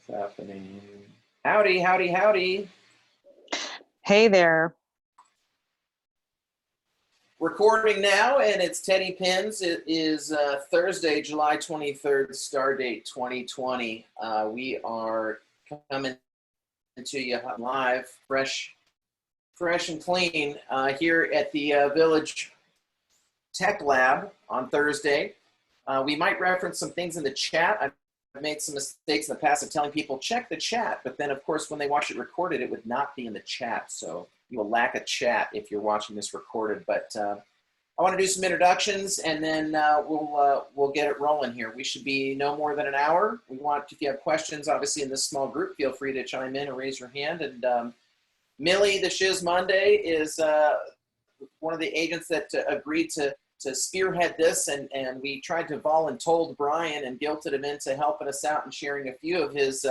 What's happening? Howdy, howdy, howdy. Hey there. Recording now, and it's Teddy Pins. It is Thursday, July 23rd, star date 2020. We are coming to you live, fresh and clean, here at the Village Tech Lab on Thursday. We might reference some things in the chat. I've made some mistakes in the past of telling people check the chat, but then of course when they watch it recorded, it would not be in the chat. So you will lack a chat if you're watching this recorded. But I want to do some introductions, and then we'll get it rolling here. We should be no more than an hour. We want, if you have questions, obviously in this small group, feel free to chime in and raise your hand. And Millie, the Shiz Monday, is one of the agents that agreed to spearhead this, and we tried to voluntold Brian and guilted him into helping us out and sharing a few of his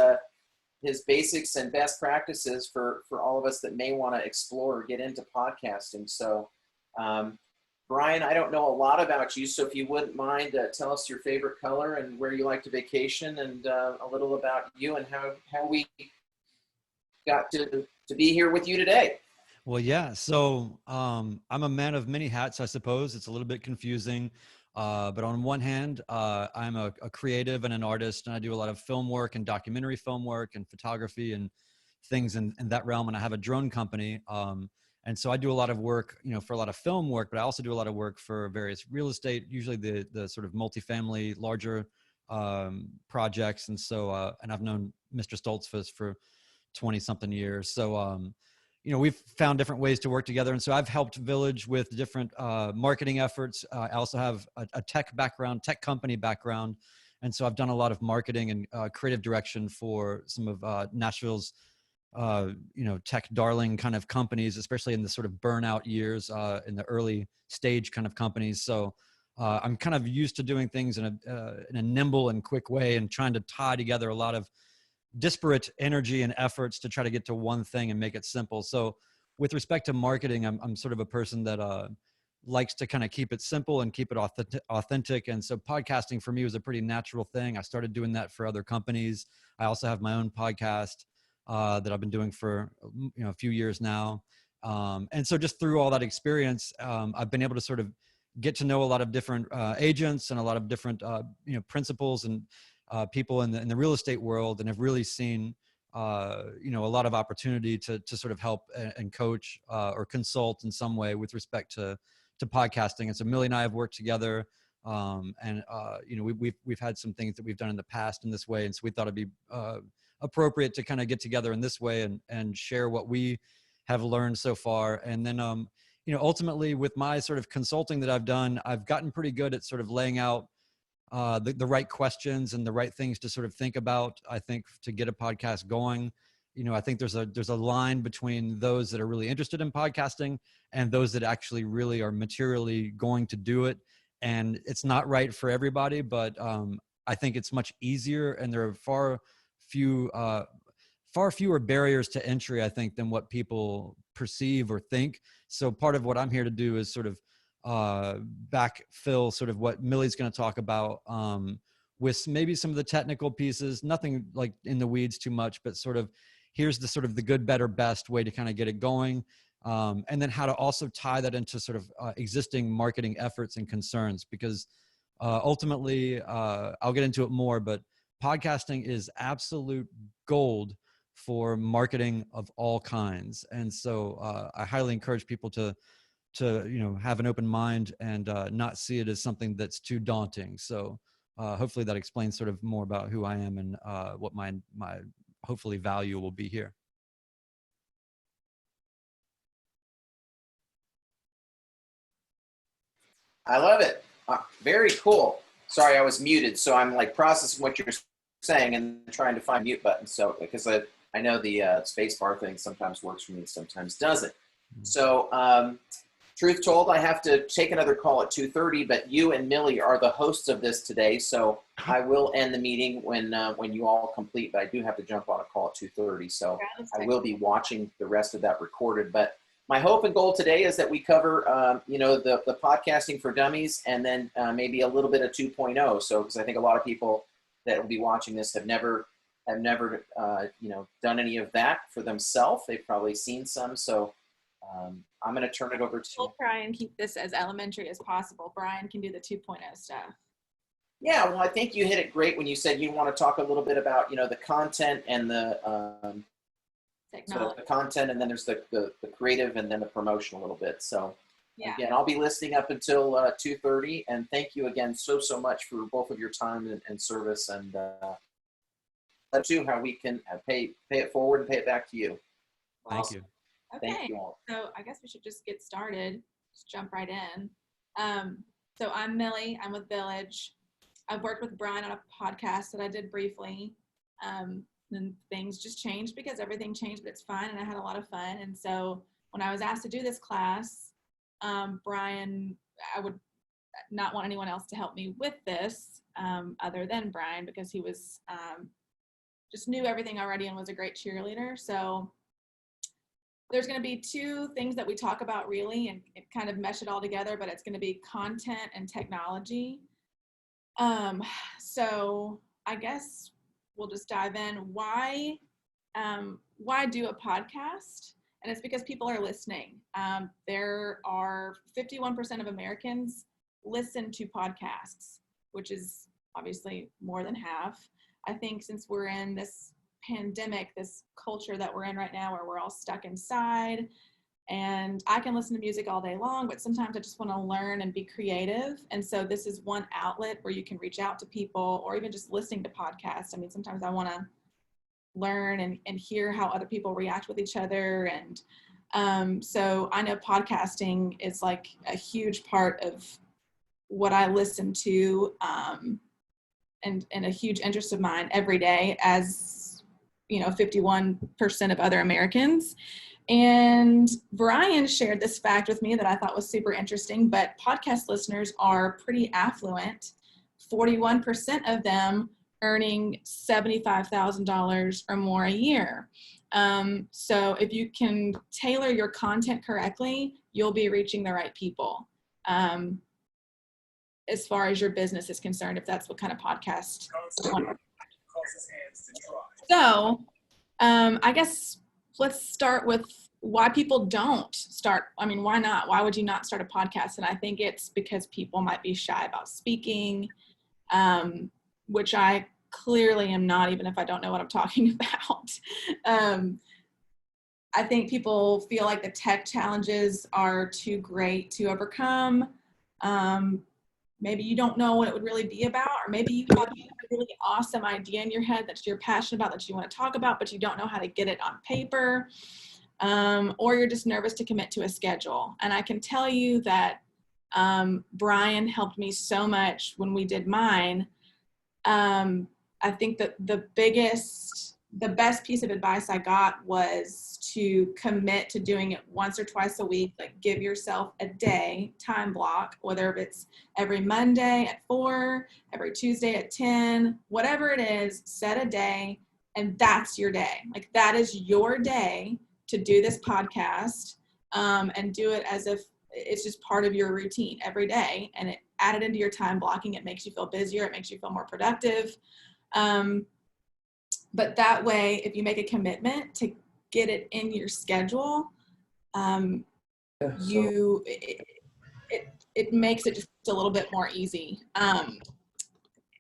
basics and best practices for all of us that may want to explore or get into podcasting. So Brian, I don't know a lot about you, so if you wouldn't mind, tell us your favorite color and where you like to vacation, and a little about you and how we got to be here with you today. Well, yeah. So I'm a man of many hats, I suppose. It's a little bit confusing. But on one hand, I'm a creative and an artist, and I do a lot of film work and documentary film work and photography and things in that realm. And I have a drone company. And so I do a lot of work, for a lot of film work, but I also do a lot of work for various real estate, usually the sort of multifamily, larger projects. And so, and I've known Mr. Stoltzfus for 20 something years. So, we've found different ways to work together. And so I've helped Village with different marketing efforts. I also have a tech background, tech company background. And so I've done a lot of marketing and creative direction for some of Nashville's, tech darling kind of companies, especially in the sort of burnout years, in the early stage kind of companies. So I'm kind of used to doing things in a nimble and quick way, and trying to tie together a lot of disparate energy and efforts to try to get to one thing and make it simple. So with respect to marketing, I'm sort of a person that likes to kind of keep it simple and keep it authentic. And so podcasting for me was a pretty natural thing. I started doing that for other companies. I also have my own podcast that I've been doing for a few years now. And so just through all that experience, I've been able to sort of get to know a lot of different agents and a lot of different principals and people in the real estate world, and have really seen a lot of opportunity to sort of help and coach or consult in some way with respect to podcasting. And so Millie and I have worked together, and we've had some things that we've done in the past in this way, and so we thought it'd be appropriate to kind of get together in this way and share what we have learned so far. And then ultimately with my sort of consulting that I've done, I've gotten pretty good at sort of laying out the right questions and the right things to sort of think about, I think, to get a podcast going. I think there's a line between those that are really interested in podcasting and those that actually really are materially going to do it. And it's not right for everybody, but I think it's much easier, and there are far fewer barriers to entry, I think, than what people perceive or think. So part of what I'm here to do is sort of backfill sort of what Millie's going to talk about with maybe some of the technical pieces, nothing like in the weeds too much, but sort of here's the sort of the good, better, best way to kind of get it going. And then how to also tie that into sort of existing marketing efforts and concerns, because ultimately I'll get into it more, but podcasting is absolute gold for marketing of all kinds. And so I highly encourage people to have an open mind and not see it as something that's too daunting. So hopefully that explains sort of more about who I am and what my hopefully value will be here. I love it. Very cool. Sorry, I was muted, so I'm like processing what you're saying and trying to find mute button. So because I know the space bar thing sometimes works for me, sometimes doesn't. So truth told, I have to take another call at 2:30, but you and Millie are the hosts of this today, so I will end the meeting when you all complete, but I do have to jump on a call at 2:30, so I will be watching the rest of that recorded. But my hope and goal today is that we cover, the podcasting for dummies, and then maybe a little bit of 2.0. So, because I think a lot of people that will be watching this have never have never, done any of that for themselves. They've probably seen some. So I'm going to turn it over to. We'll try and keep this as elementary as possible. Brian can do the 2.0 stuff. Yeah, well, I think you hit it great when you said you want to talk a little bit about, the content and the Technology. the content, and then there's the creative, and then the promotion a little bit. So Yeah. again, I'll be listening up until 2:30, and thank you again so much for both of your time and service, and too how we can pay it forward and pay it back to you. Thank you. Okay. Thank you all. So I guess we should just get started. Just jump right in. So I'm Millie. I'm with Village. I've worked with Brian on a podcast that I did briefly. Then things just changed because everything changed, but it's fine. And I had a lot of fun. And so when I was asked to do this class, Brian, I would not want anyone else to help me with this other than Brian, because he was just knew everything already and was a great cheerleader. So there's going to be two things that we talk about really, and it kind of mesh it all together, but it's going to be content and technology. So I guess we'll just dive in. Why do a podcast? And it's because people are listening. There are 51% of Americans listen to podcasts, which is obviously more than half. I think since we're in this pandemic, this culture that we're in right now where we're all stuck inside, and I can listen to music all day long, but sometimes I just want to learn and be creative. And so this is one outlet where you can reach out to people, or even just listening to podcasts. I mean, sometimes I want to learn and hear how other people react with each other. And so I know podcasting is like a huge part of what I listen to, and a huge interest of mine every day, as 51% of other Americans. And Brian shared this fact with me that I thought was super interesting, but podcast listeners are pretty affluent. 41% of them earning $75,000 or more a year. So if you can tailor your content correctly, you'll be reaching the right people. As far as your business is concerned, if that's what kind of podcast you want. So I guess let's start with why people don't start. I mean, why not? Why would you not start a podcast? And I think it's because people might be shy about speaking, which I clearly am not, even if I don't know what I'm talking about. I think people feel like the tech challenges are too great to overcome. Maybe you don't know what it would really be about, or maybe you have a really awesome idea in your head that you're passionate about, that you want to talk about, but you don't know how to get it on paper, or you're just nervous to commit to a schedule. And I can tell you that Brian helped me so much when we did mine. I think that the best piece of advice I got was to commit to doing it once or twice a week. Like, give yourself a day time block, whether it's every Monday at 4, every Tuesday at 10, whatever it is, set a day, and that's your day. Like, that is your day to do this podcast, and do it as if it's just part of your routine every day, and add it into your time blocking. It makes you feel busier. It makes you feel more productive. But that way, if you make a commitment to get it in your schedule, it makes it just a little bit more easy. And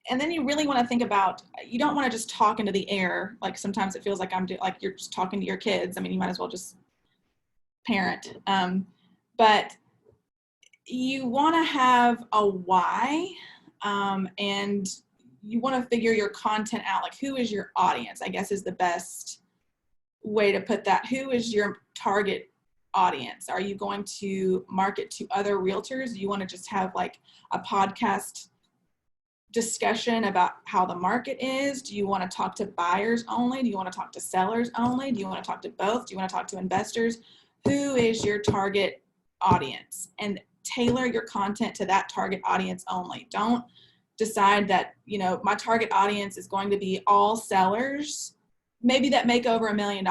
then you really want to think about, you don't want to just talk into the air. Like, sometimes it feels like like you're just talking to your kids. I mean, you might as well just parent. But you want to have a why, and you want to figure your content out. Like, who is your audience, I guess, is the best way to put that. Who is your target audience? Are you going to market to other realtors? Do you want to just have like a podcast discussion about how the market is? Do you want to talk to buyers only? Do you want to talk to sellers only? Do you want to talk to both? Do you want to talk to investors? Who is your target audience? And tailor your content to that target audience only. Don't decide that, my target audience is going to be all sellers, maybe that make over $1 million.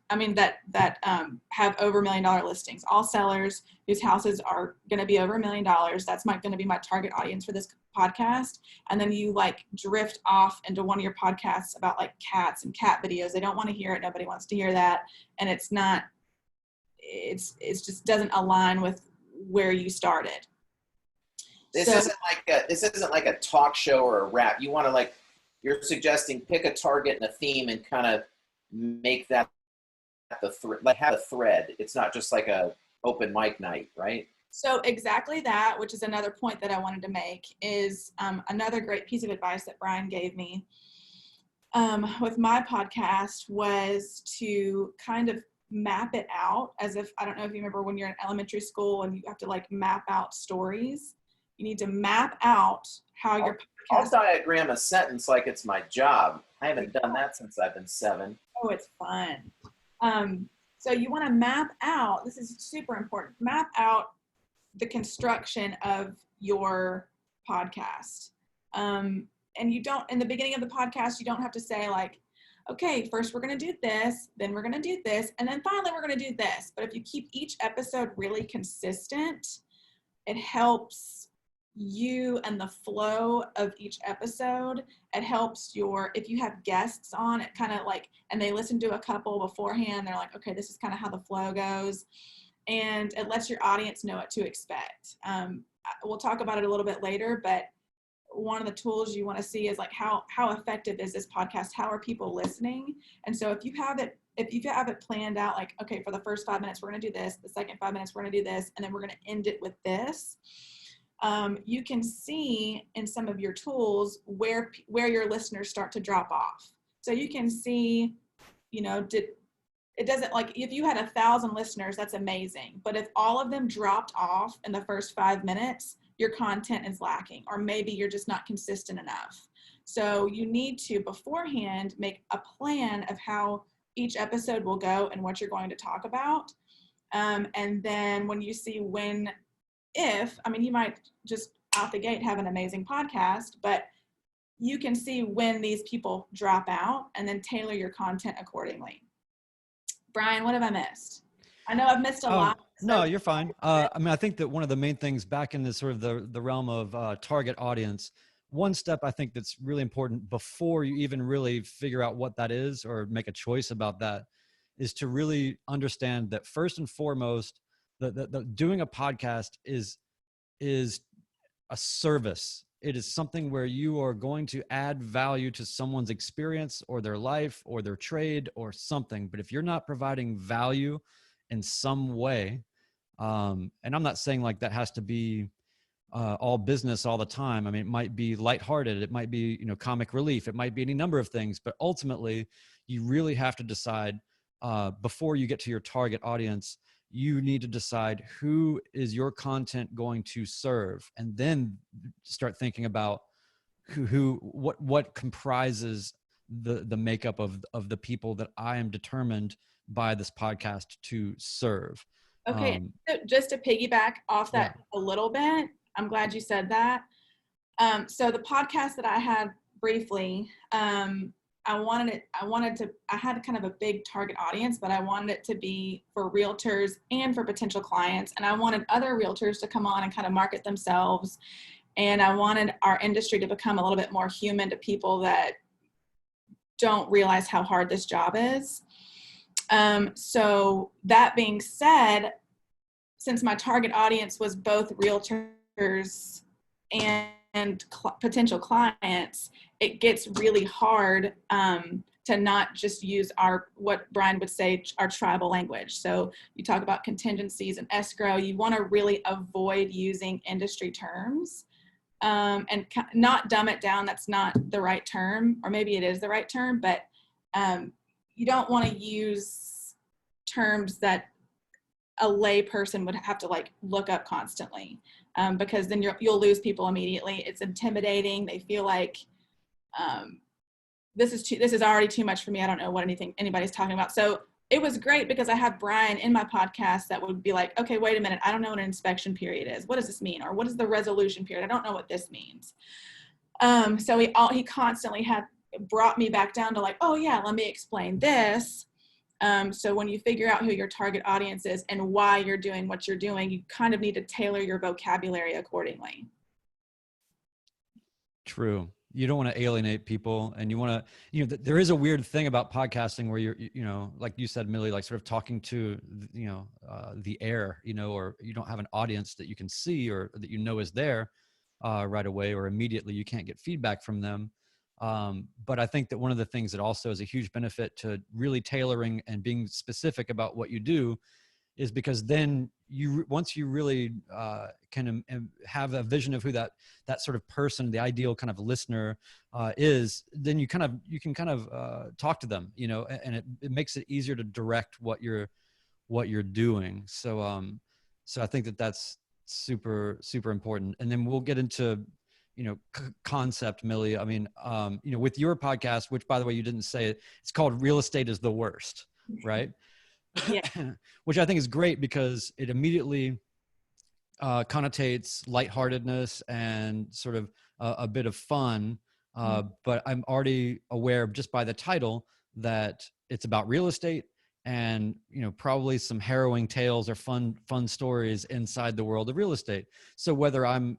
I mean, that have over $1 million listings, all sellers whose houses are going to be over $1 million. That's going to be my target audience for this podcast, and then you like drift off into one of your podcasts about like cats and cat videos. They don't want to hear it. Nobody wants to hear that. And it's just doesn't align with where you started. This isn't like a talk show or a rap. You want to you're suggesting pick a target and a theme and kind of make that have a thread. It's not just like a open mic night, right? So exactly that, which is another point that I wanted to make, is another great piece of advice that Brian gave me with my podcast was to kind of map it out as if, I don't know if you remember when you're in elementary school and you have to like map out stories. You need to map out how your podcast. I'll diagram a sentence like it's my job. I haven't done that since I've been 7. Oh, it's fun. So you want to map out, this is super important, map out the construction of your podcast. And you don't, in the beginning of the podcast, you don't have to say like, okay, first we're going to do this, then we're going to do this, and then finally we're going to do this. But if you keep each episode really consistent, it helps you and the flow of each episode. It helps if you have guests on, it kind of like, and they listen to a couple beforehand, they're like, okay, this is kind of how the flow goes. And it lets your audience know what to expect. We'll talk about it a little bit later, but one of the tools you want to see is like how effective is this podcast? How are people listening? And so if you have it planned out, like, okay, for the first 5 minutes, we're going to do this. The second 5 minutes, we're going to do this. And then we're going to end it with this. You can see in some of your tools where your listeners start to drop off. So you can see, it doesn't, like, if you had 1,000 listeners, that's amazing. But if all of them dropped off in the first 5 minutes, your content is lacking, or maybe you're just not consistent enough. So you need to beforehand make a plan of how each episode will go and what you're going to talk about. And then when you see you might just out the gate have an amazing podcast, but you can see when these people drop out and then tailor your content accordingly. Brian, what have I missed? I know I've missed a lot. So. No, you're fine. I think that one of the main things back in this sort of the realm of target audience, one step I think that's really important before you even really figure out what that is or make a choice about that is to really understand that first and foremost, the doing a podcast is a service. It is something where you are going to add value to someone's experience or their life or their trade or something. But if you're not providing value in some way, and I'm not saying like that has to be all business all the time. I mean, it might be lighthearted. It might be, comic relief. It might be any number of things, but ultimately you really have to decide before you get to your target audience, you need to decide who is your content going to serve, and then start thinking about what comprises the makeup of the people that I am determined by this podcast to serve. Okay, so just to piggyback off that a little bit, I'm glad you said that. So the podcast that I had briefly, I had kind of a big target audience, but I wanted it to be for realtors and for potential clients. And I wanted other realtors to come on and kind of market themselves. And I wanted our industry to become a little bit more human to people that don't realize how hard this job is. So that being said, since my target audience was both realtors and potential clients, it gets really hard to not just use what Brian would say, our tribal language. So you talk about contingencies and escrow. You want to really avoid using industry terms and not dumb it down. That's not the right term, or maybe it is the right term, but you don't want to use terms that a lay person would have to like look up constantly, because then you'll lose people immediately. It's intimidating. They feel like this is already too much for me. I don't know what anybody's talking about. So it was great because I had Brian in my podcast that would be like, okay, wait a minute. I don't know what an inspection period is. What does this mean? Or what is the resolution period? I don't know what this means. So he constantly brought me back down to like, oh yeah, let me explain this. So when you figure out who your target audience is and why you're doing what you're doing, you kind of need to tailor your vocabulary accordingly. True. You don't want to alienate people, and you want to, there is a weird thing about podcasting where you're, like you said, Millie, like sort of talking to, the air, or you don't have an audience that you can see or that is there right away or immediately. You can't get feedback from them. But I think that one of the things that also is a huge benefit to really tailoring and being specific about what you do is because then once you really can have a vision of who that sort of person, the ideal kind of listener is, then you can talk to them, and it makes it easier to direct what you're doing. So so I think that that's super, super important. And then we'll get into concept, Millie. I mean, with your podcast, which by the way, you didn't say it, it's called Real Estate is the Worst, right? Yeah. Which I think is great because it immediately connotates lightheartedness and sort of a bit of fun. But I'm already aware just by the title that it's about real estate and, probably some harrowing tales or fun stories inside the world of real estate. So whether I'm,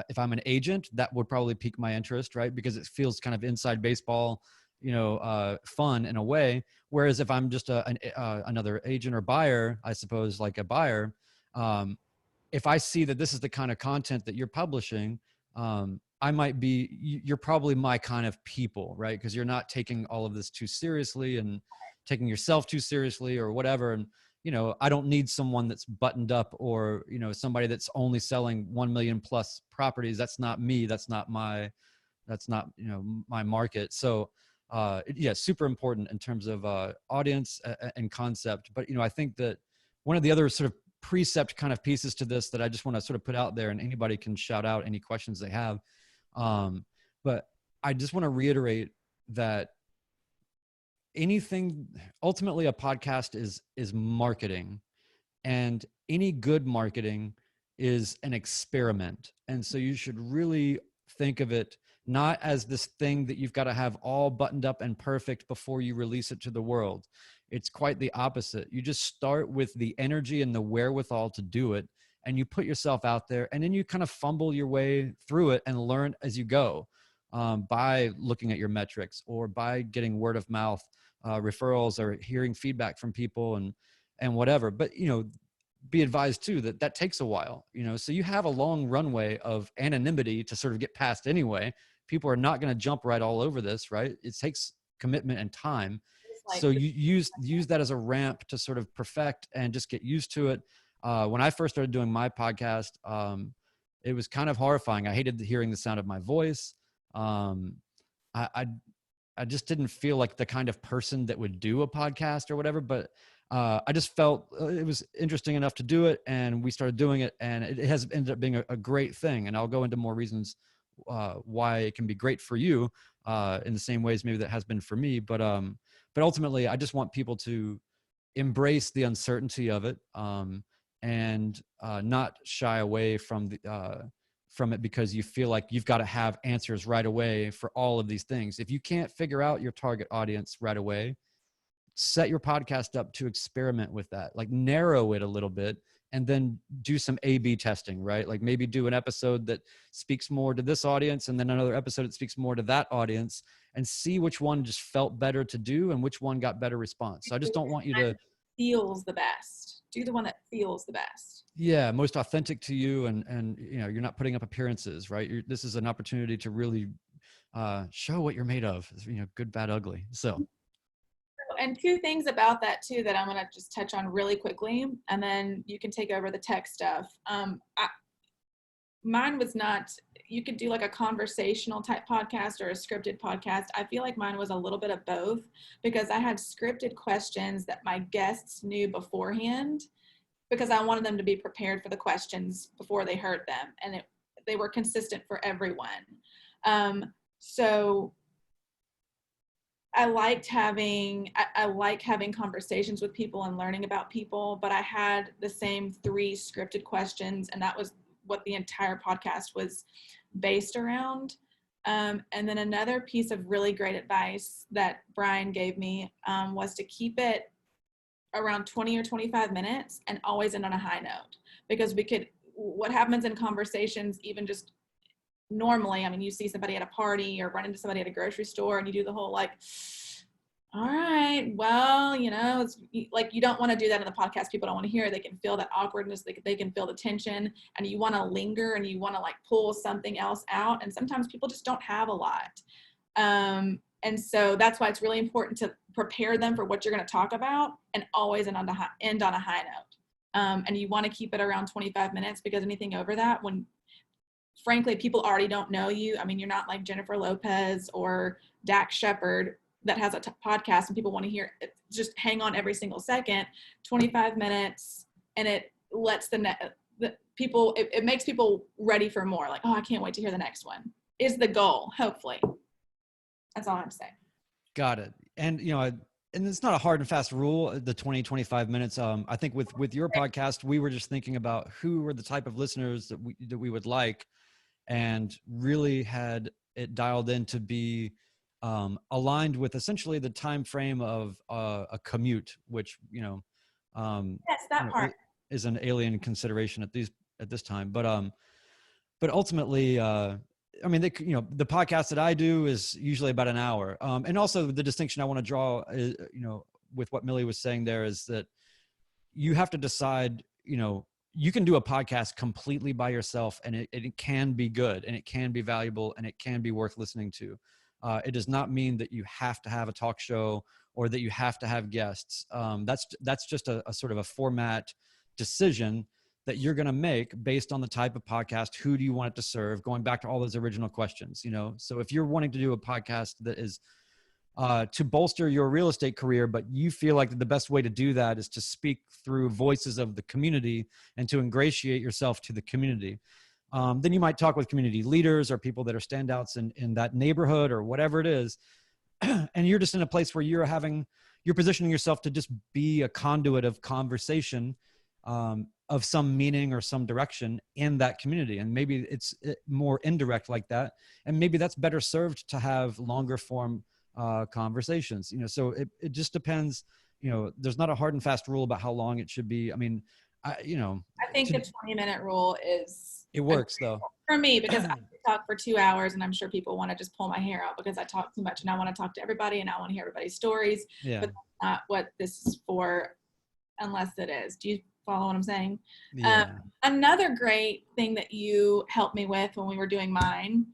if I'm an agent, that would probably pique my interest, right? Because it feels kind of inside baseball, fun in a way. Whereas if I'm just another agent or buyer, I suppose like a buyer, if I see that this is the kind of content that you're publishing, you're probably my kind of people, right? Because you're not taking all of this too seriously and taking yourself too seriously or whatever. And, I don't need someone that's buttoned up or, somebody that's only selling 1 million plus properties. That's not me. That's not my market. So, yeah, super important in terms of audience and concept. But, I think that one of the other sort of precept kind of pieces to this that I just want to sort of put out there, and anybody can shout out any questions they have. But I just want to reiterate that ultimately a podcast is marketing, and any good marketing is an experiment. And so you should really think of it not as this thing that you've got to have all buttoned up and perfect before you release it to the world. It's quite the opposite. You just start with the energy and the wherewithal to do it, and you put yourself out there, and then you kind of fumble your way through it and learn as you go, by looking at your metrics or by getting word of mouth referrals or hearing feedback from people and whatever. But, be advised too that takes a while, so you have a long runway of anonymity to sort of get past anyway. People are not going to jump right all over this, right? It takes commitment and time. So you use that as a ramp to sort of perfect and just get used to it. When I first started doing my podcast, it was kind of horrifying. I hated hearing the sound of my voice. I just didn't feel like the kind of person that would do a podcast or whatever, but I just felt it was interesting enough to do it, and we started doing it, and it has ended up being a great thing. And I'll go into more reasons why it can be great for you in the same ways maybe that has been for me. But ultimately, I just want people to embrace the uncertainty of it, and not shy away from it because you feel like you've got to have answers right away for all of these things. If you can't figure out your target audience right away, set your podcast up to experiment with that, like narrow it a little bit, and then do some A/B testing, right? Like maybe do an episode that speaks more to this audience and then another episode that speaks more to that audience, and see which one just felt better to do and which one got better response. So I just don't want you to feels the best. Do the one that feels the best. Yeah, most authentic to you, and you're not putting up appearances, right? This is an opportunity to really show what you're made of, good, bad, ugly. So. And two things about that too that I'm going to just touch on really quickly, and then you can take over the tech stuff. Mine was not, you could do like a conversational type podcast or a scripted podcast. I feel like mine was a little bit of both, because I had scripted questions that my guests knew beforehand, because I wanted them to be prepared for the questions before they heard them, and they were consistent for everyone. So I like having conversations with people and learning about people, but I had the same 3 scripted questions, and that was what the entire podcast was based around. And then another piece of really great advice that Brian gave me was to keep it around 20 or 25 minutes and always end on a high note, because what happens in conversations, even just normally, I mean, you see somebody at a party or run into somebody at a grocery store and you do the whole like, all right, well, it's like, you don't want to do that in the podcast. People don't want to hear it. They can feel that awkwardness. They can feel the tension, and you want to linger and you want to like pull something else out. And sometimes people just don't have a lot. And so that's why it's really important to prepare them for what you're going to talk about, and always end on a high note. And you want to keep it around 25 minutes, because anything over that, when frankly, people already don't know you. I mean, you're not like Jennifer Lopez or Dax Shepard that has a podcast and people want to hear it. Just hang on every single second. 25 minutes, and it lets the people, it makes people ready for more. Like, oh, I can't wait to hear the next one, is the goal, hopefully. That's all I'm saying. Got it. And, and it's not a hard and fast rule, the 20, 25 minutes. I think with your podcast, we were just thinking about who were the type of listeners that we would like, and really had it dialed in to be aligned with essentially the time frame of a commute, which yes, that part is an alien consideration at this time. But ultimately, I mean, the podcast that I do is usually about an hour. And also the distinction I want to draw is, with what Millie was saying there, is that you have to decide, you can do a podcast completely by yourself, and it can be good, and it can be valuable, and it can be worth listening to. It does not mean that you have to have a talk show or that you have to have guests. That's just a sort of a format decision that you're going to make based on the type of podcast. Who do you want it to serve? Going back to all those original questions, So if you're wanting to do a podcast that is to bolster your real estate career, but you feel like the best way to do that is to speak through voices of the community and to ingratiate yourself to the community, then you might talk with community leaders or people that are standouts in that neighborhood or whatever it is. And you're just in a place where you're positioning yourself to just be a conduit of conversation, of some meaning or some direction in that community. And maybe it's more indirect like that. And maybe that's better served to have longer form conversations, so it just depends. There's not a hard and fast rule about how long it should be. I mean, I think the 20-minute rule it works though for me, because I talk for 2 hours, and I'm sure people want to just pull my hair out because I talk too much, and I want to talk to everybody, and I want to hear everybody's stories. Yeah. But that's not what this is for, unless it is. Do you follow what I'm saying? Yeah. Another great thing that you helped me with when we were doing mine,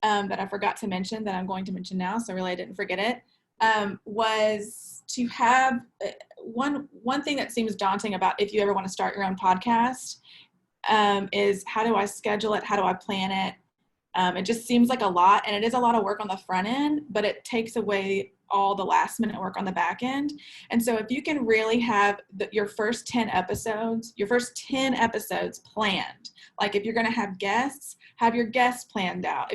that I forgot to mention, that I'm going to mention now, so really I didn't forget it, was to have one thing that seems daunting about if you ever want to start your own podcast, is how do I schedule it? How do I plan it? It just seems like a lot, and it is a lot of work on the front end, but it takes away all the last minute work on the back end. And so if you can really have your first 10 episodes planned, like if you're going to have guests, have your guests planned out.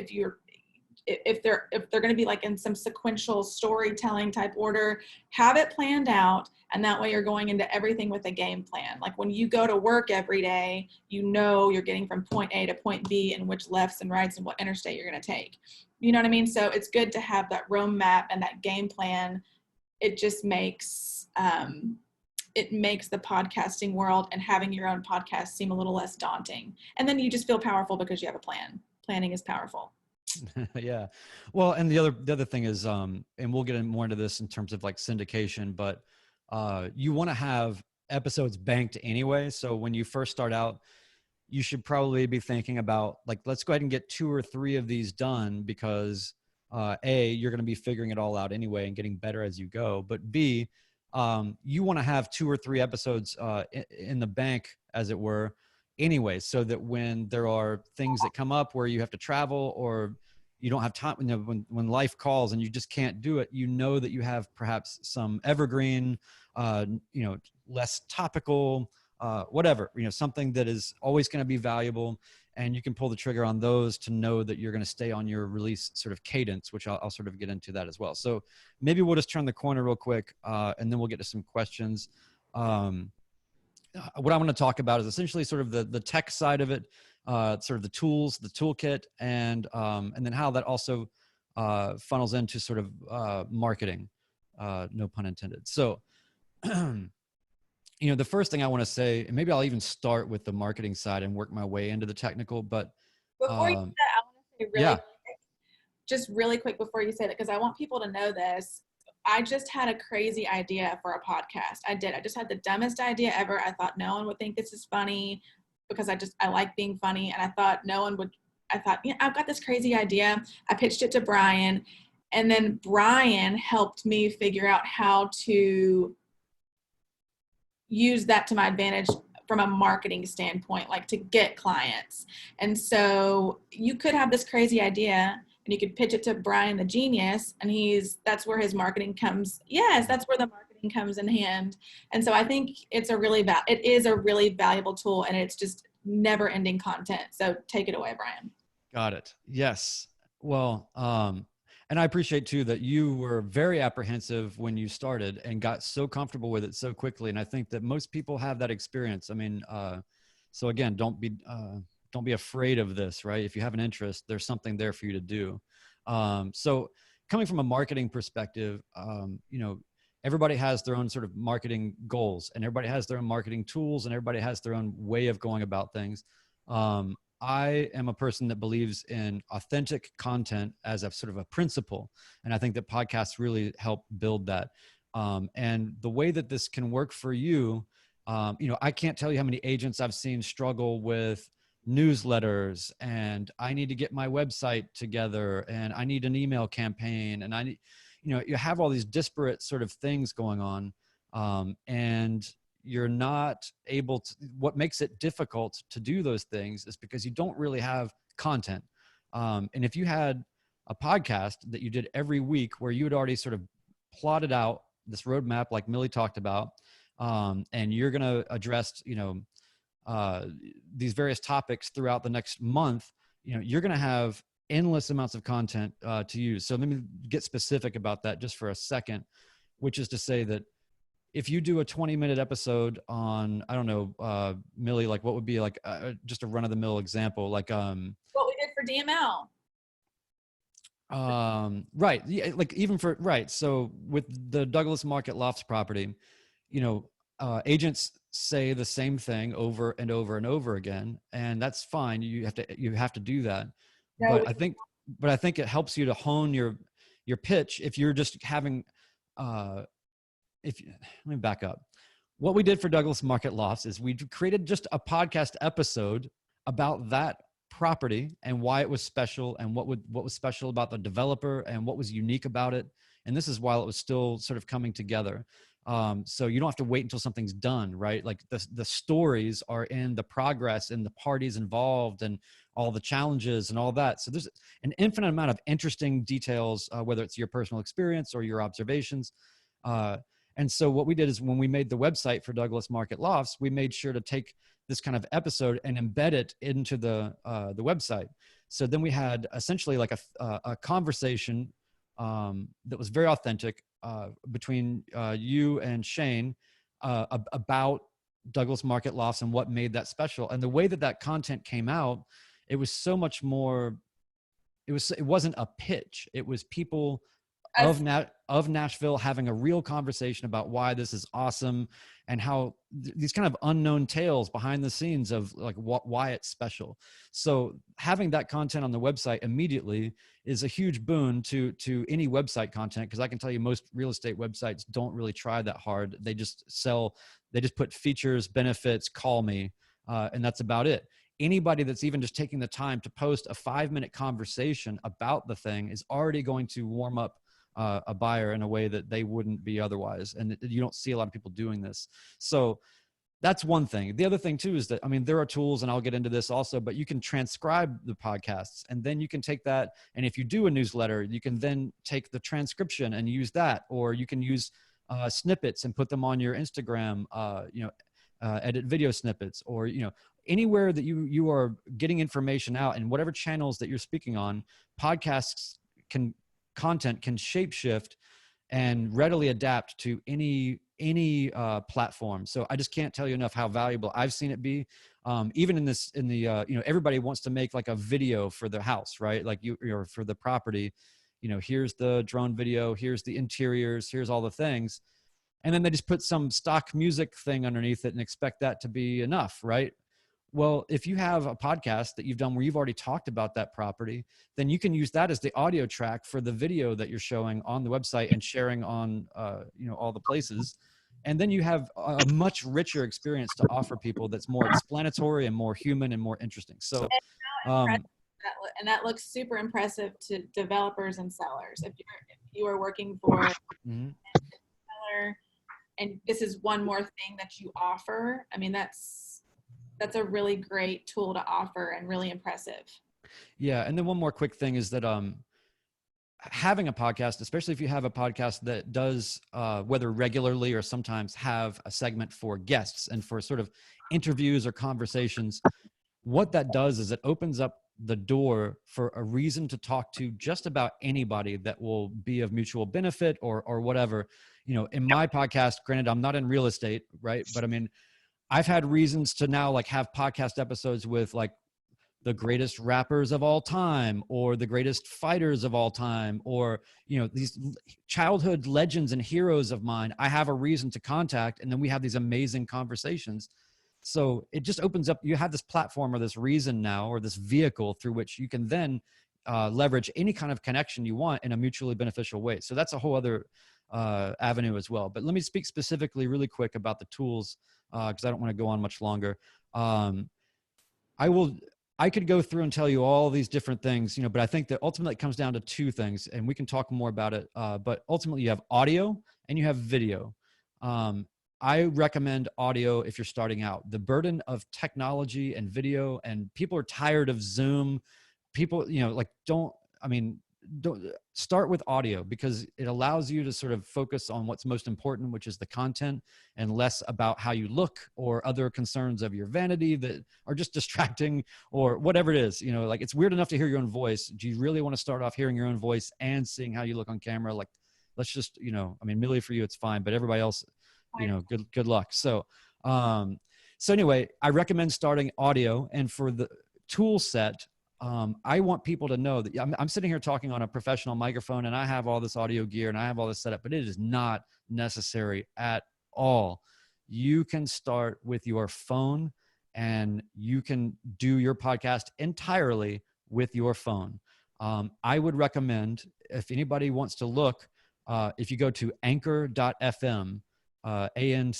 If they're going to be like in some sequential storytelling type order, have it planned out. And that way you're going into everything with a game plan. Like when you go to work every day, you're getting from point A to point B, and which lefts and rights and what interstate you're going to take. You know what I mean? So it's good to have that roadmap and that game plan. It just makes, it makes the podcasting world and having your own podcast seem a little less daunting. And then you just feel powerful because you have a plan. Planning is powerful. Yeah. Well, and the other thing is, and we'll get more into this in terms of like syndication, but you want to have episodes banked anyway. So when you first start out, you should probably be thinking about like, let's go ahead and get 2 or 3 of these done, because A, you're going to be figuring it all out anyway and getting better as you go. But B, you want to have 2 or 3 episodes in the bank, as it were, anyway, so that when there are things that come up where you have to travel or you don't have time, when life calls and you just can't do it, that you have perhaps some evergreen, less topical, whatever, something that is always going to be valuable, and you can pull the trigger on those to know that you're going to stay on your release sort of cadence, which I'll sort of get into that as well. So maybe we'll just turn the corner real quick, and then we'll get to some questions. What I want to talk about is essentially sort of the tech side of it, sort of the tools, the toolkit, and then how that also funnels into sort of marketing, no pun intended. So, the first thing I want to say, and maybe I'll even start with the marketing side and work my way into the technical, but Before you do that, I want to Really Yeah. just really quick before you say that, because I want people to know this. I just had a crazy idea for a podcast. I did. I just had the dumbest idea ever. I thought no one would think this is funny because I like being funny. And I thought I've got this crazy idea. I pitched it to Brian, and then Brian helped me figure out how to use that to my advantage from a marketing standpoint, like to get clients. And so you could have this crazy idea and you could pitch it to Brian the genius, and that's where his marketing comes. Yes, that's where the marketing comes in hand. And so I think it is a really valuable tool, and it's just never ending content. So take it away, Brian. Got it. Yes. Well, and I appreciate too that you were very apprehensive when you started and got so comfortable with it so quickly. And I think that most people have that experience. I mean, so again, don't be afraid of this, right? If you have an interest, there's something there for you to do. So coming from a marketing perspective, everybody has their own sort of marketing goals, and everybody has their own marketing tools, and everybody has their own way of going about things. I am a person that believes in authentic content as a sort of a principle. And I think that podcasts really help build that. And the way that this can work for you, I can't tell you how many agents I've seen struggle with newsletters, and I need to get my website together, and I need an email campaign, and I need, you have all these disparate sort of things going on. And you're not able to, what makes it difficult to do those things is because you don't really have content. And if you had a podcast that you did every week where you had already sort of plotted out this roadmap, like Millie talked about, and you're going to address, these various topics throughout the next month, you're going to have endless amounts of content to use. So let me get specific about that just for a second, which is to say that if you do a 20-minute episode on, I don't know, Millie, like what would be like just a run-of-the-mill example, like what we did for DML. Right. Yeah, like even for, right. So with the Douglas Market Lofts property, agents say the same thing over and over and over again, and that's fine. You have to do that. No, But I think it helps you to hone your pitch if you're just having, let me back up. What we did for Douglas Market Lofts is we created just a podcast episode about that property and why it was special, and what was special about the developer and what was unique about it. And this is while it was still sort of coming together. So you don't have to wait until something's done, right? Like the stories are in the progress and the parties involved and all the challenges and all that. So there's an infinite amount of interesting details, whether it's your personal experience or your observations. And so what we did is when we made the website for Douglas Market Lofts, we made sure to take this kind of episode and embed it into the website. So then we had essentially like a conversation that was very authentic between you and Shane about Douglas Market Lofts and what made that special. And the way that content came out, it was so much more, it wasn't a pitch. It was people of Nashville having a real conversation about why this is awesome and how these kind of unknown tales behind the scenes of like why it's special. So having that content on the website immediately is a huge boon to any website content, because I can tell you most real estate websites don't really try that hard. They just put features, benefits, call me, and that's about it. Anybody that's even just taking the time to post a 5-minute conversation about the thing is already going to warm up a buyer in a way that they wouldn't be otherwise. And you don't see a lot of people doing this. So that's one thing. The other thing too is that, I mean, there are tools, and I'll get into this also, but you can transcribe the podcasts, and then you can take that. And if you do a newsletter, you can then take the transcription and use that, or you can use snippets and put them on your Instagram, edit video snippets, or, anywhere that you are getting information out, and whatever channels that you're speaking on, content can shapeshift and readily adapt to any platform. So I just can't tell you enough how valuable I've seen it be. Even everybody wants to make like a video for the house, right? Like or for the property, here's the drone video, here's the interiors, here's all the things. And then they just put some stock music thing underneath it and expect that to be enough, right? Well, if you have a podcast that you've done where you've already talked about that property, then you can use that as the audio track for the video that you're showing on the website and sharing on, all the places. And then you have a much richer experience to offer people that's more explanatory and more human and more interesting. So, and that looks super impressive to developers and sellers. If you are working for a seller and this is one more thing that you offer, I mean, that's a really great tool to offer and really impressive. Yeah. And then one more quick thing is that having a podcast, especially if you have a podcast that does, whether regularly or sometimes, have a segment for guests and for sort of interviews or conversations, what that does is it opens up the door for a reason to talk to just about anybody that will be of mutual benefit or whatever. In my podcast, granted, I'm not in real estate, right? But I mean, I've had reasons to now like have podcast episodes with like the greatest rappers of all time or the greatest fighters of all time, or, these childhood legends and heroes of mine. I have a reason to contact, and then we have these amazing conversations. So it just opens up, you have this platform or this reason now, or this vehicle through which you can then leverage any kind of connection you want in a mutually beneficial way. So that's a whole other avenue as well. But let me speak specifically really quick about the tools, because I don't want to go on much longer. I could go through and tell you all these different things, but I think that ultimately it comes down to two things, and we can talk more about it. But ultimately you have audio and you have video. I recommend audio if you're starting out. The burden of technology and video, and people are tired of Zoom. People, don't start with audio, because it allows you to sort of focus on what's most important, which is the content, and less about how you look or other concerns of your vanity that are just distracting or whatever it is. Like, it's weird enough to hear your own voice. Do you really want to start off hearing your own voice and seeing how you look on camera? Like, let's just, Millie, for you, it's fine, but everybody else, good luck. So anyway, I recommend starting audio. And for the tool set, I want people to know that I'm sitting here talking on a professional microphone, and I have all this audio gear and I have all this setup, but it is not necessary at all. You can start with your phone, and you can do your podcast entirely with your phone. I would recommend, if anybody wants to look, if you go to anchor.fm, anchor.fm.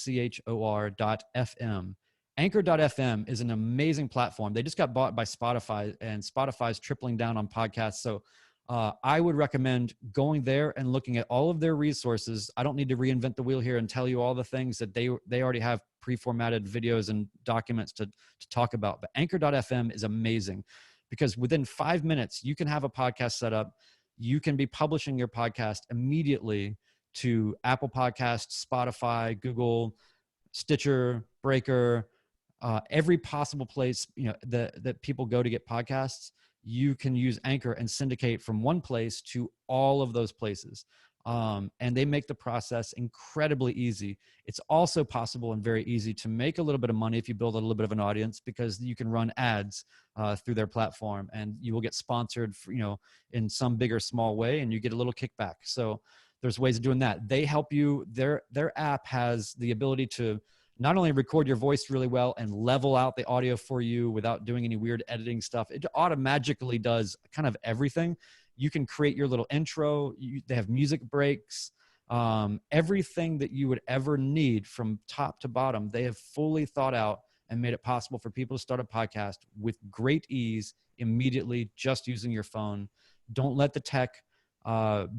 Anchor.fm is an amazing platform. They just got bought by Spotify, and Spotify's tripling down on podcasts. So I would recommend going there and looking at all of their resources. I don't need to reinvent the wheel here and tell you all the things that they already have pre-formatted videos and documents to talk about. But Anchor.fm is amazing, because within 5 minutes, you can have a podcast set up. You can be publishing your podcast immediately to Apple Podcasts, Spotify, Google, Stitcher, Breaker, every possible place that people go to get podcasts. You can use Anchor and syndicate from one place to all of those places. And they make the process incredibly easy. It's also possible and very easy to make a little bit of money if you build a little bit of an audience, because you can run ads through their platform, and you will get sponsored for, in some big or small way, and you get a little kickback. So there's ways of doing that. They help you. Their app has the ability to not only record your voice really well and level out the audio for you without doing any weird editing stuff. It automatically does kind of everything. You can create your little intro. They have music breaks. Everything that you would ever need from top to bottom, they have fully thought out and made it possible for people to start a podcast with great ease immediately, just using your phone. Don't let the tech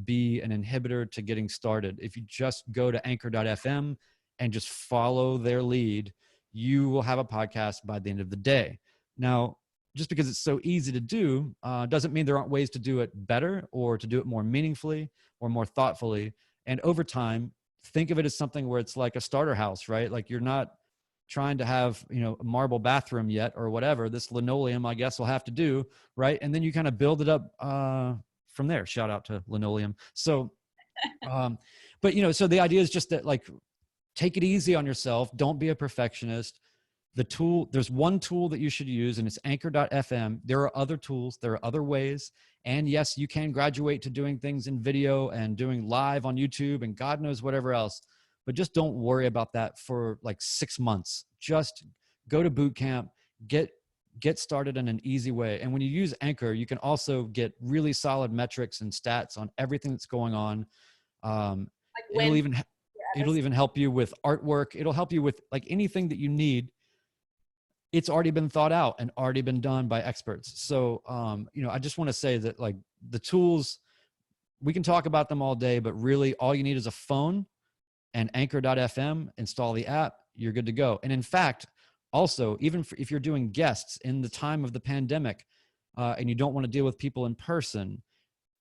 be an inhibitor to getting started. If you just go to anchor.fm and just follow their lead, you will have a podcast by the end of the day. Now, just because it's so easy to do doesn't mean there aren't ways to do it better, or to do it more meaningfully or more thoughtfully. And over time, think of it as something where it's like a starter house, right? Like, you're not trying to have, a marble bathroom yet or whatever. This linoleum, I guess, will have to do, right? And then you kind of build it up from there. Shout out to linoleum. So, but so the idea is just that, like, take it easy on yourself. Don't be a perfectionist. There's one tool that you should use, and it's anchor.fm. There are other tools. There are other ways. And yes, you can graduate to doing things in video and doing live on YouTube and God knows whatever else, but just don't worry about that for like 6 months. Just go to boot camp, get started in an easy way. And when you use Anchor, you can also get really solid metrics and stats on everything that's going on. It'll even help you with artwork. It'll help you with like anything that you need. It's already been thought out and already been done by experts. So, I just want to say that like the tools, we can talk about them all day, but really all you need is a phone and anchor.fm, install the app, you're good to go. And in fact, also, even if you're doing guests in the time of the pandemic and you don't want to deal with people in person,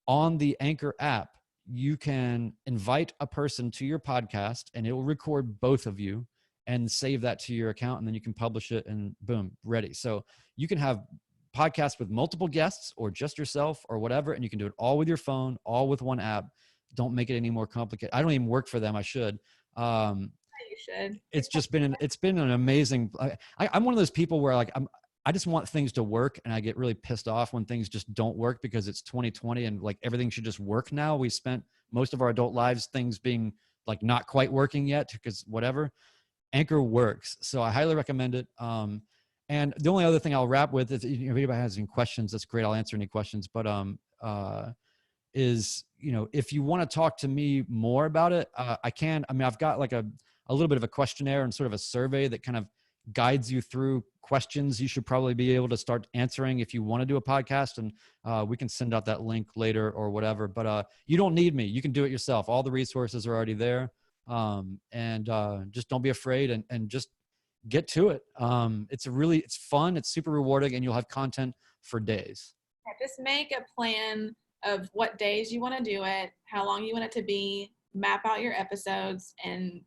on the Anchor app, you can invite a person to your podcast and it will record both of you and save that to your account. And then you can publish it and boom, ready. So you can have podcasts with multiple guests or just yourself or whatever. And you can do it all with your phone, all with one app. Don't make it any more complicated. I don't even work for them. I should. You should. It's been an amazing, I'm one of those people where like, I just want things to work, and I get really pissed off when things just don't work because it's 2020 and like everything should just work now. We spent most of our adult lives things being like not quite working yet because whatever. Anchor works. So I highly recommend it. And the only other thing I'll wrap with is if anybody has any questions, that's great. I'll answer any questions. But if you want to talk to me more about it, I can. I mean, I've got like a little bit of a questionnaire and sort of a survey that kind of guides you through questions you should probably be able to start answering if you want to do a podcast. And we can send out that link later or whatever. But you don't need me. You can do it yourself. All the resources are already there. And just don't be afraid and just get to it. It's fun. It's super rewarding, and you'll have content for days. Yeah, just make a plan of what days you want to do it, how long you want it to be, map out your episodes, and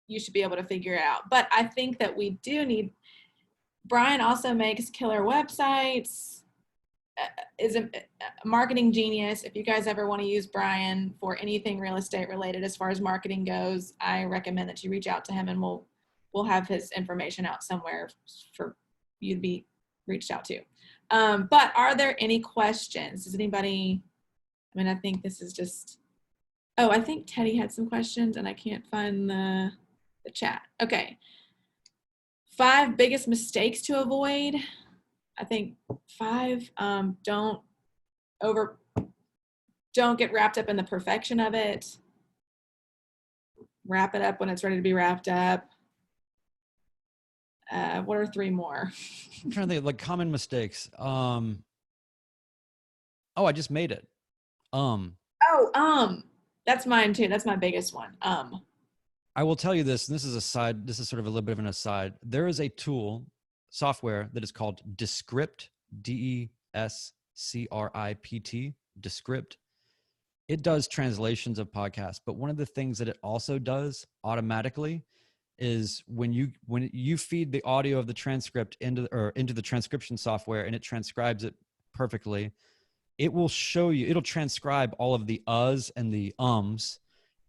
you should be able to figure it out. But I think that we do need, Brian also makes killer websites, is a marketing genius. If you guys ever want to use Brian for anything real estate related as far as marketing goes, I recommend that you reach out to him, and we'll have his information out somewhere for you to be reached out to. But are there any questions? Does anybody, I think this is just, I think Teddy had some questions and I can't find the chat. Okay. 5 biggest mistakes to avoid. I think 5, don't get wrapped up in the perfection of it. Wrap it up when it's ready to be wrapped up. What are 3 more? I'm trying to think like common mistakes. I just made it. That's mine too. That's my biggest one. I will tell you this, and this is sort of a little bit of an aside. There is a software that is called Descript, Descript, Descript. It does translations of podcasts, but one of the things that it also does automatically is when you feed the audio of the transcript into the transcription software and it transcribes it perfectly, it'll transcribe all of the uhs and the ums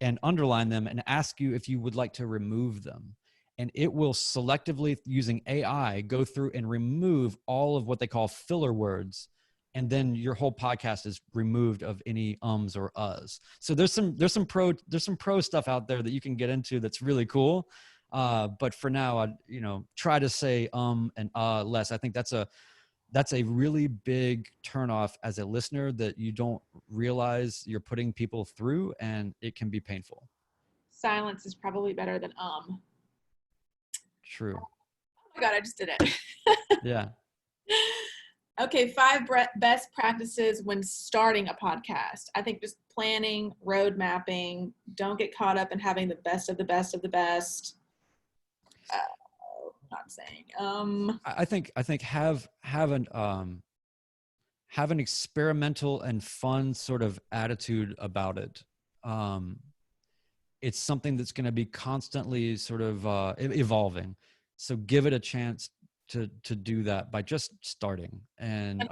and underline them and ask you if you would like to remove them. And it will selectively, using AI, go through and remove all of what they call filler words. And then your whole podcast is removed of any ums or uhs. So there's some pro stuff out there that you can get into that's really cool. But for now, I try to say and less. I think that's a really big turnoff as a listener that you don't realize you're putting people through, and it can be painful. Silence is probably better than True. Oh my God, I just did it. Yeah. Okay, 5 best practices when starting a podcast. I think just planning, road mapping. Don't get caught up in having the best of the best of the best. Not saying. I think have an experimental and fun sort of attitude about it. It's something that's going to be constantly sort of evolving. So give it a chance to do that by just starting. And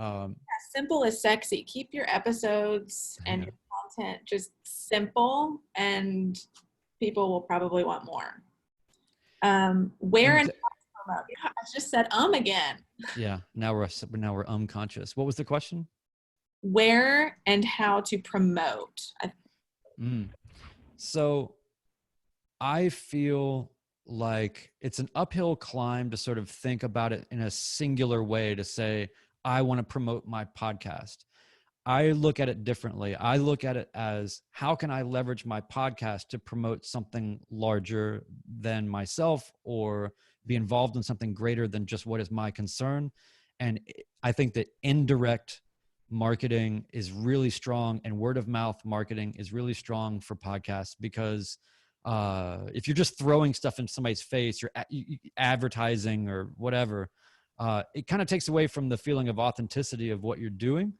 simple is sexy. Keep your episodes and your content just simple, and people will probably want more. Where and how to promote. I just said again. Yeah, now we're conscious. What was the question? Where and how to promote. So I feel like it's an uphill climb to sort of think about it in a singular way to say, I want to promote my podcast. I look at it differently. I look at it as, how can I leverage my podcast to promote something larger than myself, or be involved in something greater than just what is my concern? And I think that indirect marketing is really strong, and word of mouth marketing is really strong for podcasts, because if you're just throwing stuff in somebody's face, you're advertising or whatever, it kind of takes away from the feeling of authenticity of what you're doing.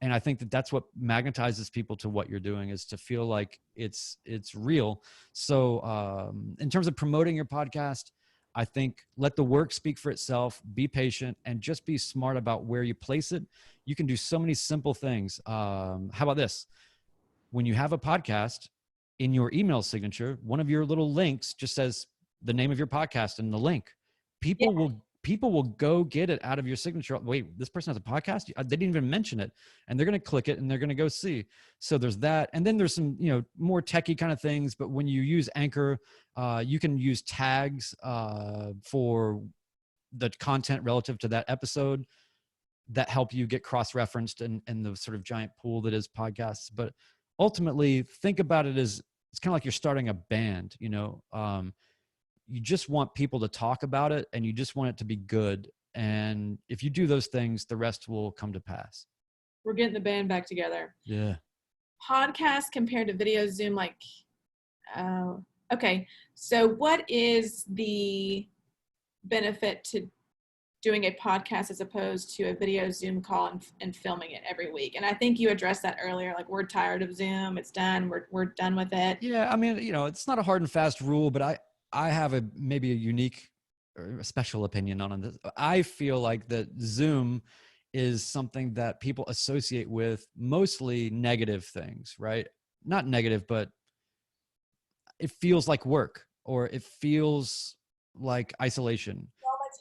And I think that that's what magnetizes people to what you're doing, is to feel like it's real. So in terms of promoting your podcast, I think let the work speak for itself, be patient, and just be smart about where you place it. You can do so many simple things. How about this? When you have a podcast, in your email signature, one of your little links just says the name of your podcast and the link. People will go get it out of your signature. Wait, this person has a podcast? They didn't even mention it. And they're going to click it and they're going to go see. So there's that. And then there's some, more techie kind of things. But when you use Anchor, you can use tags for the content relative to that episode that help you get cross-referenced in the sort of giant pool that is podcasts. But ultimately, think about it as, it's kind of like you're starting a band, you just want people to talk about it, and you just want it to be good. And if you do those things, the rest will come to pass. We're getting the band back together. Yeah. Podcast compared to video Zoom, okay. So what is the benefit to doing a podcast as opposed to a video Zoom call and filming it every week? And I think you addressed that earlier, like, we're tired of Zoom. It's done. We're done with it. Yeah. I mean, it's not a hard and fast rule, but I have maybe a unique or a special opinion on this. I feel like that Zoom is something that people associate with mostly negative things, right? Not negative, but it feels like work, or it feels like isolation.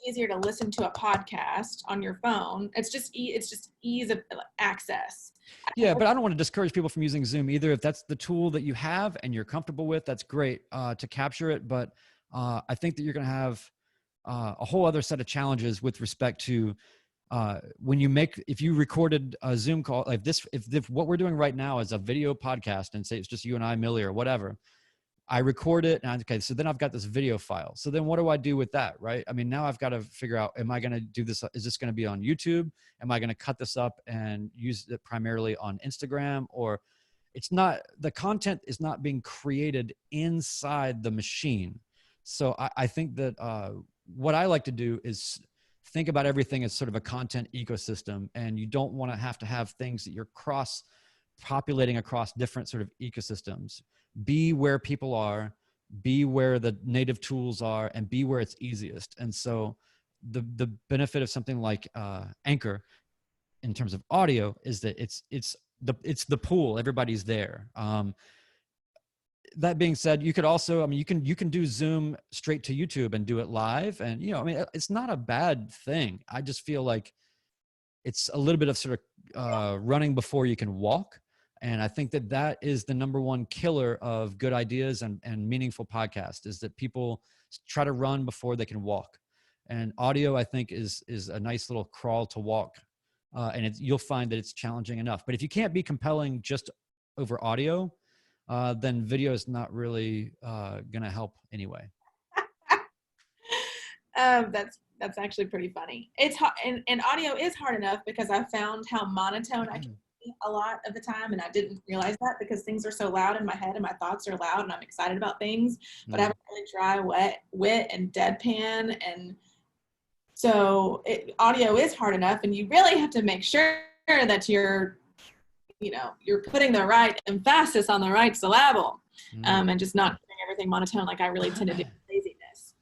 Easier to listen to a podcast on your phone. It's just ease of access. Yeah, but I don't want to discourage people from using Zoom either. If that's the tool that you have and you're comfortable with, that's great to capture it. But I think that you're going to have a whole other set of challenges with respect to if you recorded a Zoom call, like this, if what we're doing right now is a video podcast, and say it's just you and I, Millie, or whatever, I record it, and okay, so then I've got this video file. So then what do I do with that, right? I mean, now I've got to figure out, am I going to do this? Is this going to be on YouTube? Am I going to cut this up and use it primarily on Instagram? Or the content is not being created inside the machine. So I think that what I like to do is think about everything as sort of a content ecosystem, and you don't want to have things that you're populating across different sort of ecosystems. Be where people are, be where the native tools are, and be where it's easiest. And so the benefit of something like Anchor in terms of audio is that it's the pool. Everybody's there. That being said, you could also, you can do Zoom straight to YouTube and do it live. And, it's not a bad thing. I just feel like it's a little bit of sort of running before you can walk. And I think that is the number one killer of good ideas and meaningful podcasts, is that people try to run before they can walk. And audio, I think, is a nice little crawl to walk. And you'll find that it's challenging enough. But if you can't be compelling just over audio, then video is not really going to help anyway. That's actually pretty funny. It's hard, and audio is hard enough because I found how monotone I can be a lot of the time, and I didn't realize that because things are so loud in my head and my thoughts are loud and I'm excited about things, but I have a really dry, wit and deadpan, and so audio is hard enough, and you really have to make sure that you're putting the right emphasis on the right syllable, and just not doing everything monotone like I really tend to do. Laziness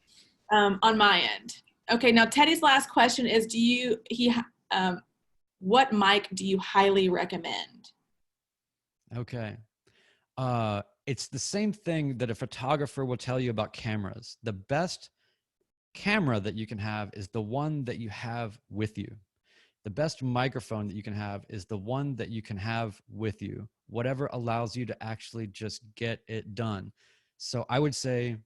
on my end. Okay, now Teddy's last question is: what mic do you highly recommend? Okay, it's the same thing that a photographer will tell you about cameras. The best camera that you can have is the one that you have with you. The best microphone that you can have is the one that you can have with you, whatever allows you to actually just get it done. So I would say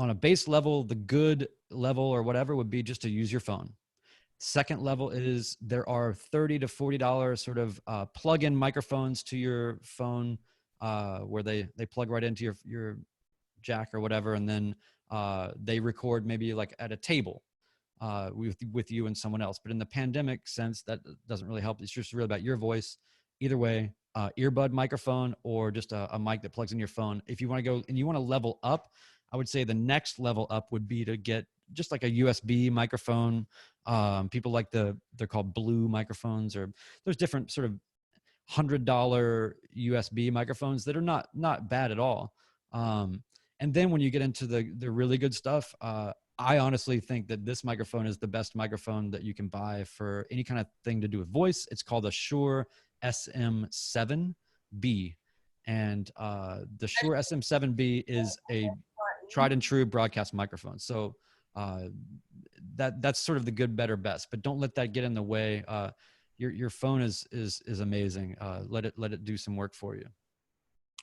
on a base level, the good level or whatever would be just to use your phone. Second level is there are $30 to $40 sort of plug-in microphones to your phone where they plug right into your jack or whatever, and then they record maybe like at a table with you and someone else. But in the pandemic sense, that doesn't really help. It's just really about your voice. Either way, earbud microphone or just a mic that plugs in your phone. If you want to go and you want to level up, I would say the next level up would be to get just like a USB microphone. People like they're called blue microphones, or there's different sort of $100 USB microphones that are not bad at all. And then when you get into the really good stuff, I honestly think that this microphone is the best microphone that you can buy for any kind of thing to do with voice. It's called a Shure SM7B. And the Shure SM7B is a tried and true broadcast microphone. So that's sort of the good, better, best. But don't let that get in the way. Your phone is amazing. Let it do some work for you.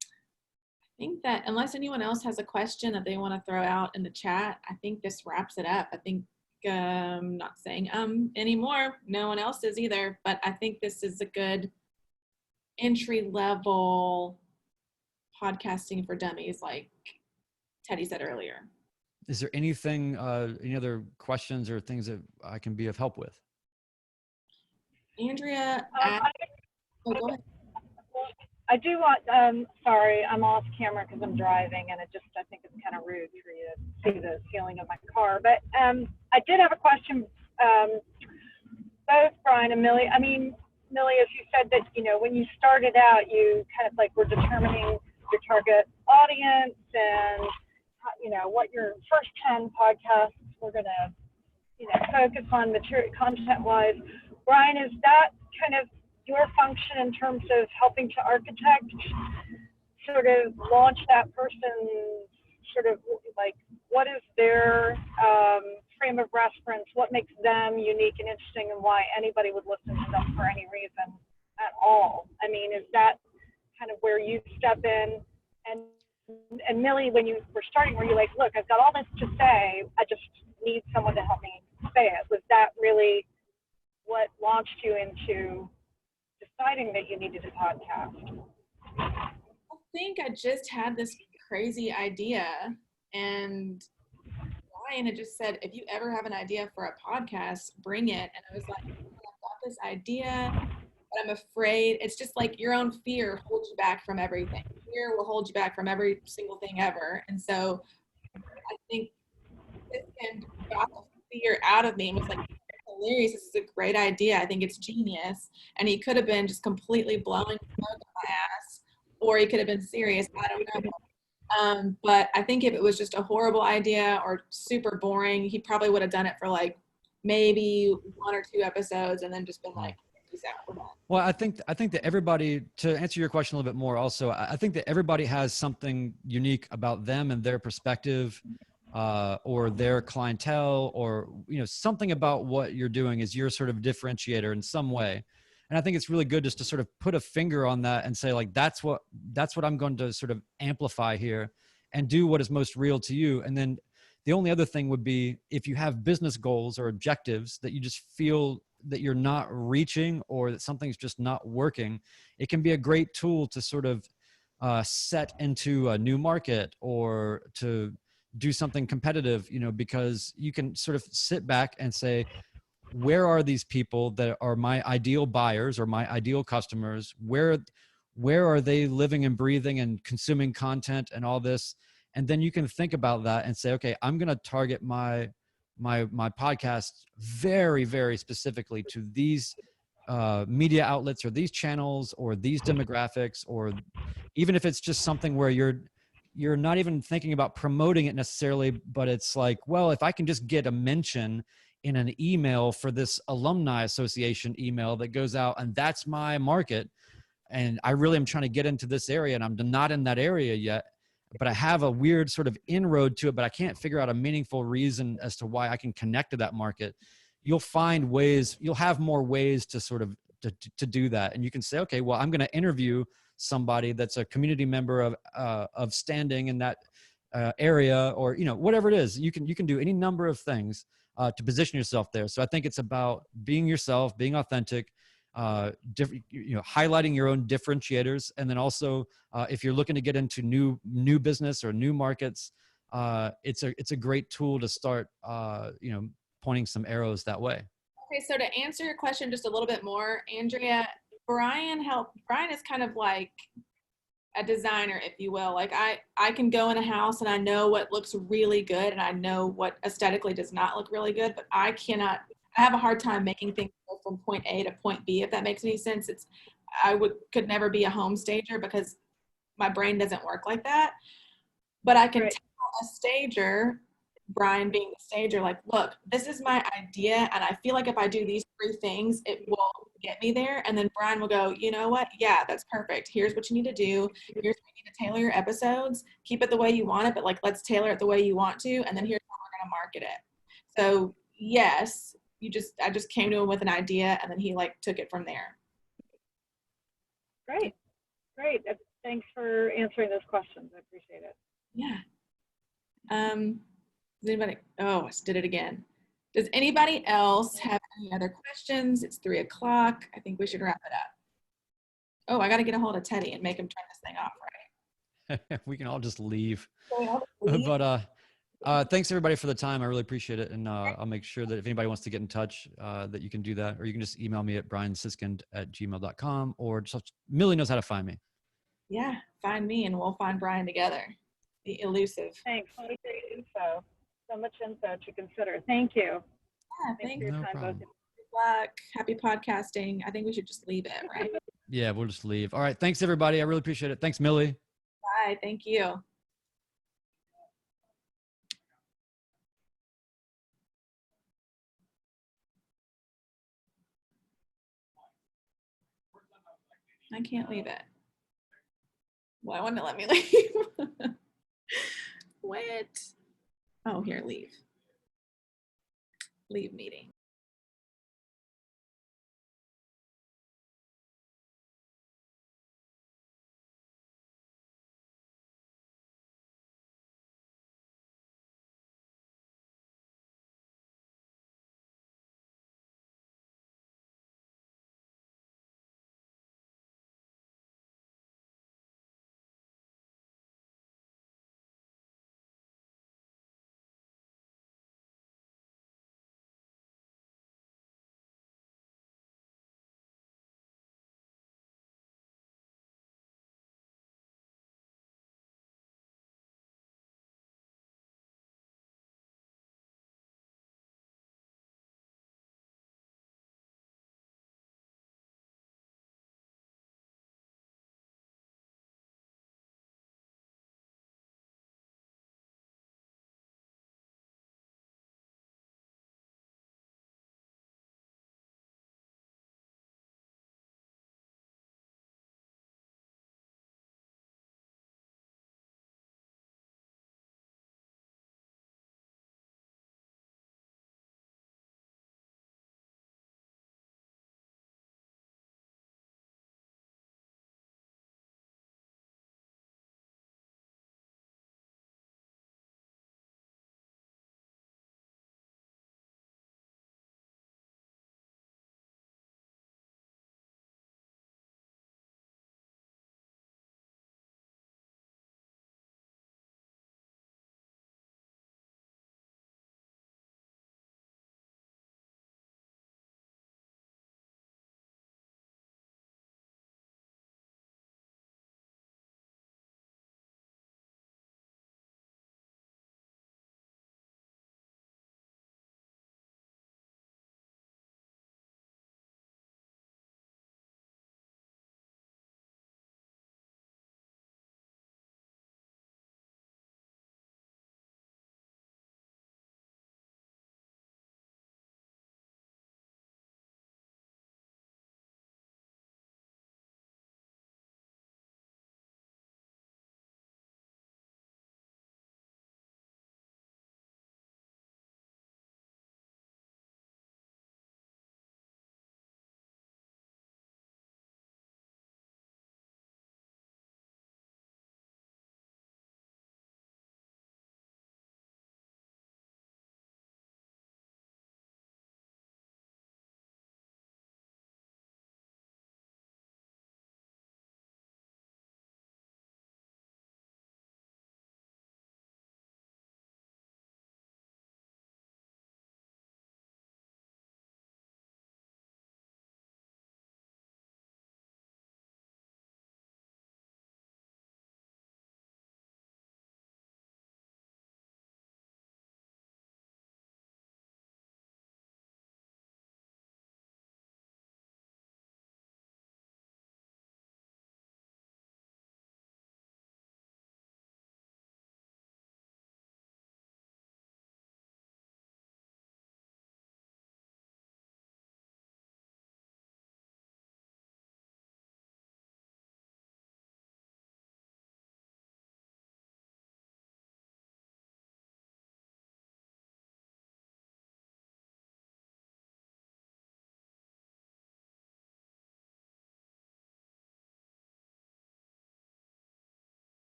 I think that unless anyone else has a question that they want to throw out in the chat, I think this wraps it up. I think I'm not saying anymore. No one else is either, but I think this is a good entry level podcasting for dummies, like Teddy said earlier. Is there anything, any other questions or things that I can be of help with? Andrea, oh, go ahead. I do want, sorry, I'm off camera because I'm driving, and I think it's kind of rude for you to see the ceiling of my car. But I did have a question, both Brian and Millie. I mean, Millie, as you said that, when you started out, you kind of like were determining your target audience and, what your first 10 podcasts were going to, focus on material content-wise. Brian, is that kind of your function in terms of helping to architect, sort of launch that person's sort of like, what is their frame of reference? What makes them unique and interesting, and why anybody would listen to them for any reason at all? I mean, is that kind of where you step in? And Millie, when you were starting, were you like, look, I've got all this to say, I just need someone to help me say it? Was that really what launched you into deciding that you needed a podcast? I think I just had this crazy idea, and Ryan had just said, if you ever have an idea for a podcast, bring it. And I was like, I've got this idea, but I'm afraid. It's just like your own fear holds you back from everything. Fear will hold you back from every single thing ever. And so I think Siskind got the fear out of me and was like, hilarious, this is a great idea, I think it's genius. And he could have been just completely blowing smoke up my ass, or he could have been serious, I don't know. But I think if it was just a horrible idea or super boring, he probably would have done it for like maybe 1 or 2 episodes and then just been like, peace out, we're done. Well, I think that everybody, to answer your question a little bit more also, I think that everybody has something unique about them and their perspective, or their clientele, or something about what you're doing is your sort of differentiator in some way. And I think it's really good just to sort of put a finger on that and say, like, that's what I'm going to sort of amplify here and do what is most real to you. And then the only other thing would be if you have business goals or objectives that you just feel that you're not reaching, or that something's just not working, it can be a great tool to sort of set into a new market or to do something competitive, because you can sort of sit back and say, where are these people that are my ideal buyers or my ideal customers? Where are they living and breathing and consuming content and all this? And then you can think about that and say, okay, I'm going to target my podcast very, very specifically to these media outlets or these channels or these demographics, or even if it's just something where you're not even thinking about promoting it necessarily, but it's like, well, if I can just get a mention in an email for this alumni association email that goes out, and that's my market, and I really am trying to get into this area and I'm not in that area yet, but I have a weird sort of inroad to it, but I can't figure out a meaningful reason as to why I can connect to that market. You'll find ways, you'll have more ways to sort of to do that. And you can say, okay, well, I'm going to interview somebody that's a community member of standing in that area, or whatever it is. You can do any number of things to position yourself there. So I think it's about being yourself, being authentic, highlighting your own differentiators, and then also if you're looking to get into new business or new markets, it's a great tool to start pointing some arrows that way. Okay, so to answer your question just a little bit more, Andrea, Brian is kind of like a designer, if you will. Like I can go in a house and I know what looks really good and I know what aesthetically does not look really good, but I have a hard time making things go from point A to point B, if that makes any sense. Could never be a home stager because my brain doesn't work like that. But I can Right. tell a stager, Brian being the stager, like, look, this is my idea, and I feel like if I do these 3 things, it will get me there. And then Brian will go, you know what? Yeah, that's perfect. Here's what you need to do. Here's what you need to tailor your episodes. Keep it the way you want it, but like, let's tailor it the way you want to. And then here's how we're going to market it. So yes, I just came to him with an idea, and then he like took it from there. Great. Thanks for answering those questions. I appreciate it. Yeah. Does anybody, I did it again. Does anybody else have any other questions? It's 3 o'clock. I think we should wrap it up. Oh, I got to get a hold of Teddy and make him turn this thing off, right? We can all just leave. So I'll leave. But thanks everybody for the time. I really appreciate it. And I'll make sure that if anybody wants to get in touch, that you can do that, or you can just email me at briansiskind@gmail.com, or just Millie knows how to find me. Yeah, find me and we'll find Brian together. The elusive. Thanks. What a great info. So much info to consider. Thank you. Yeah, Thanks for your No time, problem. both. Good luck. Happy podcasting. I think we should just leave it, right? Yeah, we'll just leave. All right. Thanks everybody. I really appreciate it. Thanks, Millie. Bye. Thank you. I can't leave it. Why wouldn't it let me leave? What? Oh, here, leave. Leave meeting.